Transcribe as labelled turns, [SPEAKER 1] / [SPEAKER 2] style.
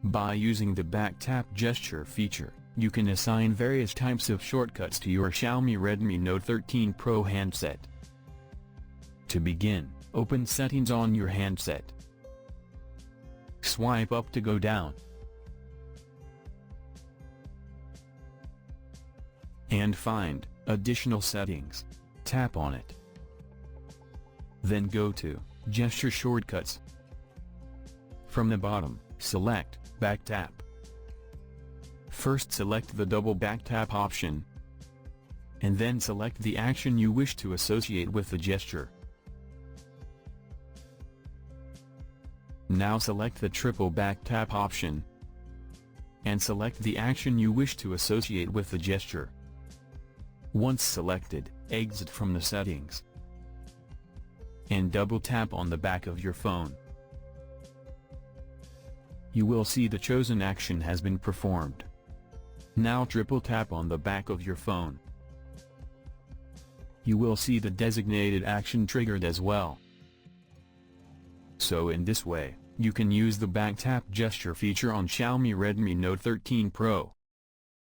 [SPEAKER 1] By using the back tap gesture feature, you can assign various types of shortcuts to your Xiaomi Redmi Note 13 Pro handset. To begin, open Settings on your handset. Swipe up to go down. And find Additional Settings. Tap on it. Then go to Gesture Shortcuts. From the bottom, select Back Tap. First select the double back tap option, and then select the action you wish to associate with the gesture. Now select the triple back tap option, and select the action you wish to associate with the gesture. Once selected, exit from the settings, and double tap on the back of your phone. You will see the chosen action has been performed. Now triple tap on the back of your phone. You will see the designated action triggered as well. So in this way, you can use the back tap gesture feature on Xiaomi Redmi Note 13 Pro.